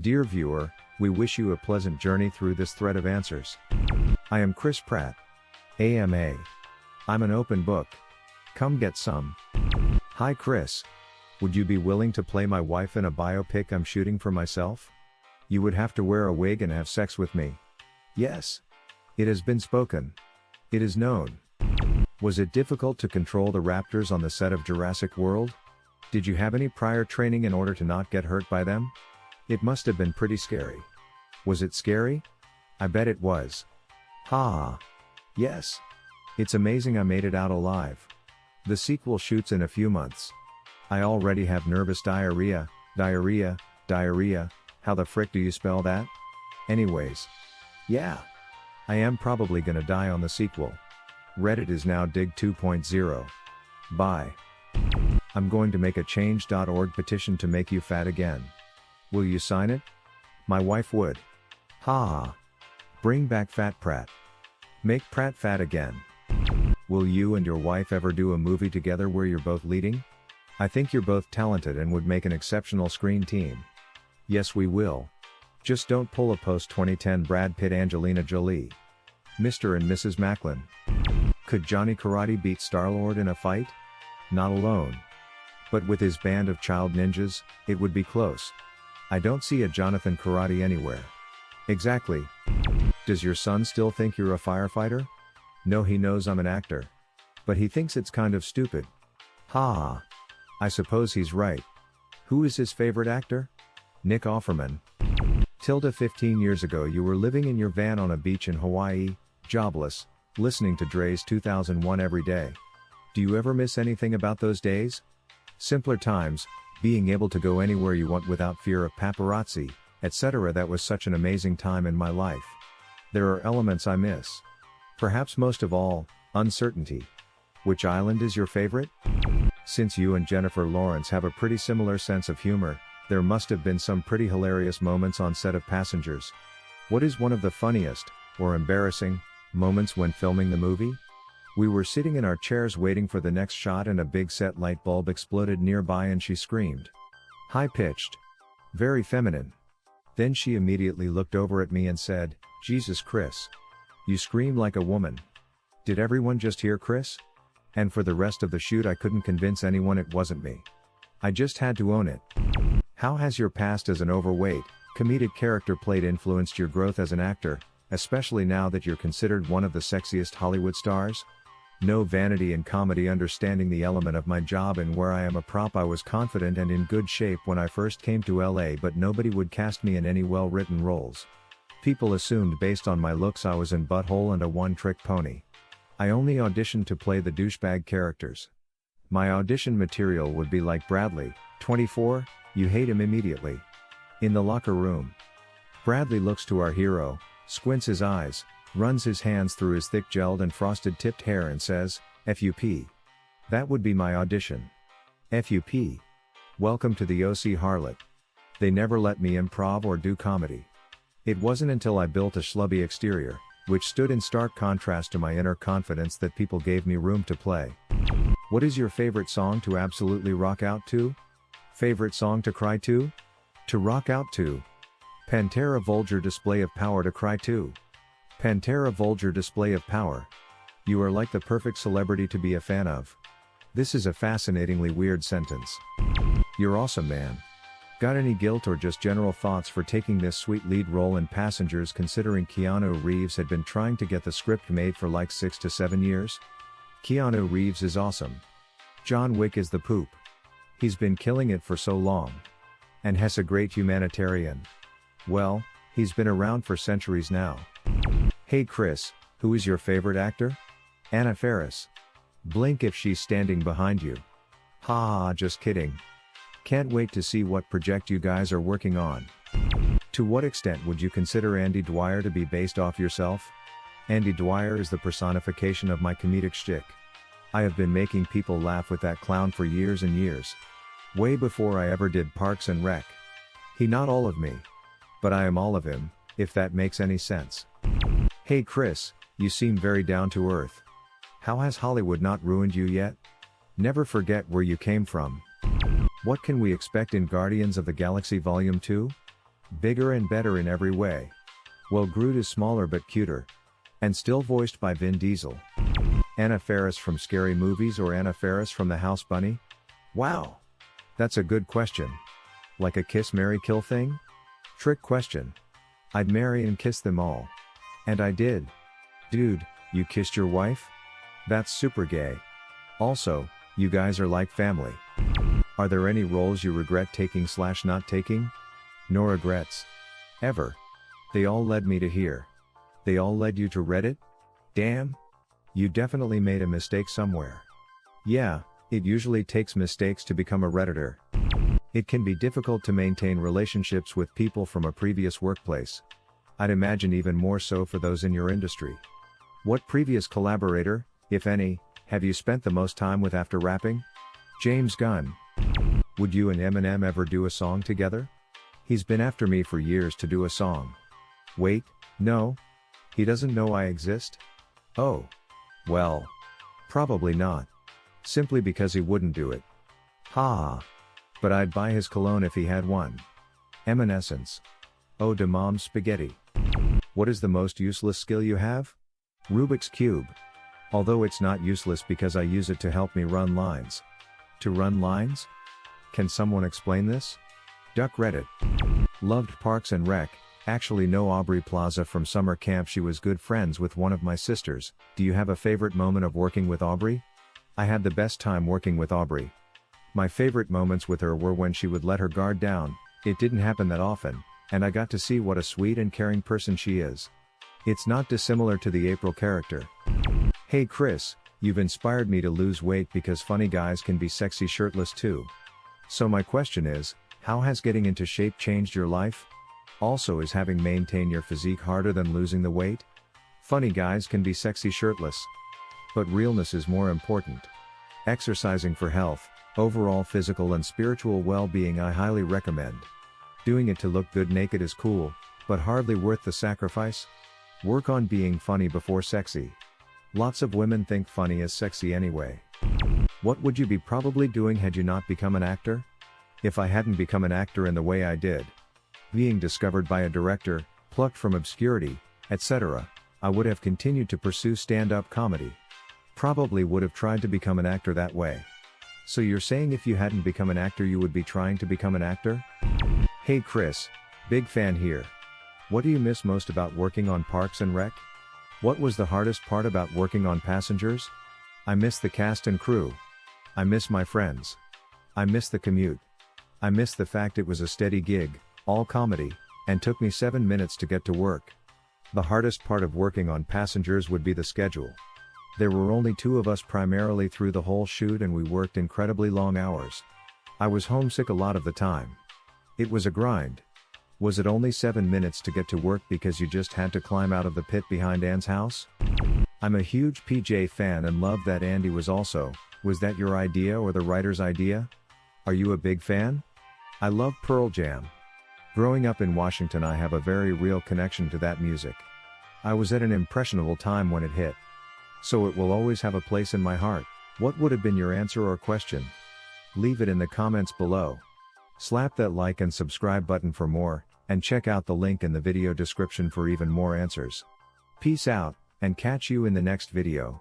Dear viewer, we wish you a pleasant journey through this thread of answers. I am Chris Pratt. AmA. I'm an open book. Come get some. Hi Chris. Would you be willing to play my wife in a biopic I'm shooting for myself? You would have to wear a wig and have sex with me. Yes. It has been spoken. It is known. Was it difficult to control the raptors on the set of Jurassic World? Did you have any prior training in order to not get hurt by them? It must have been pretty scary. Was it scary? I bet it was. Ha. Yes. It's amazing I made it out alive. The sequel shoots in a few months. I already have nervous diarrhea. How the frick do you spell that? Anyways. Yeah. I am probably gonna die on the sequel. Reddit is now Dig 2.0. Bye. I'm going to make a change.org petition to make you fat again. Will you sign it? My wife would. Ha. Bring back Fat Pratt. Make Pratt fat again. Will you and your wife ever do a movie together where you're both leading? I think you're both talented and would make an exceptional screen team. Yes, we will. Just don't pull a post-2010 Brad Pitt Angelina Jolie. Mr. and Mrs. Macklin. Could Johnny Karate beat Star-Lord in a fight? Not alone. But with his band of child ninjas, it would be close. I don't see a Jonathan Karate anywhere. Exactly. Does your son still think you're a firefighter? No, he knows I'm an actor. But he thinks it's kind of stupid. Ha. I suppose he's right. Who is his favorite actor? Nick Offerman. 15 years ago you were living in your van on a beach in Hawaii, jobless, listening to Dre's 2001 every day. Do you ever miss anything about those days? Simpler times, being able to go anywhere you want without fear of paparazzi, etc. That was such an amazing time in my life. There are elements I miss. Perhaps most of all, uncertainty. Which island is your favorite? Since you and Jennifer Lawrence have a pretty similar sense of humor, there must have been some pretty hilarious moments on set of Passengers. What is one of the funniest, or embarrassing, moments when filming the movie? We were sitting in our chairs waiting for the next shot and a big set light bulb exploded nearby and she screamed. High-pitched. Very feminine. Then she immediately looked over at me and said, Jesus Chris. You scream like a woman. Did everyone just hear Chris? And for the rest of the shoot I couldn't convince anyone it wasn't me. I just had to own it. How has your past as an overweight, comedic character played influenced your growth as an actor, especially now that you're considered one of the sexiest Hollywood stars? No vanity in comedy. Understanding the element of my job and where I am a prop, I was confident and in good shape when I first came to LA, but nobody would cast me in any well-written roles. People assumed based on my looks I was in Butthole and a one-trick pony. I only auditioned to play the douchebag characters. My audition material would be like Bradley, 24, you hate him immediately. In the locker room. Bradley looks to our hero, squints his eyes, runs his hands through his thick gelled and frosted tipped hair and says, FUP. That would be my audition. FUP. Welcome to the OC Harlot. They never let me improv or do comedy. It wasn't until I built a schlubby exterior, which stood in stark contrast to my inner confidence, that people gave me room to play. What is your favorite song to absolutely rock out to? Favorite song to cry to? To rock out to? Pantera Vulgar Display of Power to cry to. Pantera Vulgar Display of Power. You are like the perfect celebrity to be a fan of. This is a fascinatingly weird sentence. You're awesome, man. Got any guilt or just general thoughts for taking this sweet lead role in Passengers, considering Keanu Reeves had been trying to get the script made for like 6 to 7 years? Keanu Reeves is awesome. John Wick is the poop. He's been killing it for so long. And Hess a great humanitarian. Well, he's been around for centuries now. Hey Chris, who is your favorite actor? Anna Faris. Blink if she's standing behind you. Ha, just kidding. Can't wait to see what project you guys are working on. To what extent would you consider Andy Dwyer to be based off yourself? Andy Dwyer is the personification of my comedic shtick. I have been making people laugh with that clown for years and years. Way before I ever did Parks and Rec. He not all of me. But I am all of him, if that makes any sense. Hey Chris, you seem very down to earth. How has Hollywood not ruined you yet? Never forget where you came from. What can we expect in Guardians of the Galaxy Volume 2? Bigger and better in every way. Well, Groot is smaller but cuter. And still voiced by Vin Diesel. Anna Faris from Scary Movies or Anna Faris from The House Bunny? Wow! That's a good question. Like a kiss, marry, kill thing? Trick question. I'd marry and kiss them all. And I did. Dude, you kissed your wife? That's super gay. Also, you guys are like family. Are there any roles you regret taking/not taking? No regrets. Ever. They all led me to here. They all led you to Reddit? Damn. You definitely made a mistake somewhere. Yeah, it usually takes mistakes to become a Redditor. It can be difficult to maintain relationships with people from a previous workplace. I'd imagine even more so for those in your industry. What previous collaborator, if any, have you spent the most time with after rapping? James Gunn. Would you and Eminem ever do a song together? He's been after me for years to do a song. Wait, no? He doesn't know I exist? Oh. Well. Probably not. Simply because he wouldn't do it. Ha. But I'd buy his cologne if he had one. Eminescence. Oh de mom's spaghetti. What is the most useless skill you have? Rubik's Cube. Although it's not useless because I use it to help me run lines. To run lines? Can someone explain this? Duck Reddit. Loved Parks and Rec. Actually know Aubrey Plaza from summer camp. She was good friends with one of my sisters. Do you have a favorite moment of working with Aubrey? I had the best time working with Aubrey. My favorite moments with her were when she would let her guard down. It didn't happen that often, and I got to see what a sweet and caring person she is. It's not dissimilar to the April character. Hey Chris, you've inspired me to lose weight because funny guys can be sexy shirtless too. So my question is, how has getting into shape changed your life? Also, is having maintained your physique harder than losing the weight? Funny guys can be sexy shirtless. But realness is more important. Exercising for health, overall physical and spiritual well-being I highly recommend. Doing it to look good naked is cool, but hardly worth the sacrifice. Work on being funny before sexy. Lots of women think funny is sexy anyway. What would you be probably doing had you not become an actor? If I hadn't become an actor in the way I did, being discovered by a director, plucked from obscurity, etc., I would have continued to pursue stand-up comedy. Probably would have tried to become an actor that way. So you're saying if you hadn't become an actor you would be trying to become an actor? Hey Chris, big fan here. What do you miss most about working on Parks and Rec? What was the hardest part about working on Passengers? I miss the cast and crew. I miss my friends. I miss the commute. I miss the fact it was a steady gig, all comedy, and took me 7 minutes to get to work. The hardest part of working on Passengers would be the schedule. There were only 2 of us primarily through the whole shoot and we worked incredibly long hours. I was homesick a lot of the time. It was a grind. Was it only 7 minutes to get to work because you just had to climb out of the pit behind Anne's house? I'm a huge PJ fan and love that Andy was also. Was that your idea or the writer's idea? Are you a big fan? I love Pearl Jam. Growing up in Washington I have a very real connection to that music. I was at an impressionable time when it hit. So it will always have a place in my heart. What would have been your answer or question? Leave it in the comments below. Slap that like and subscribe button for more, and check out the link in the video description for even more answers. Peace out, and catch you in the next video.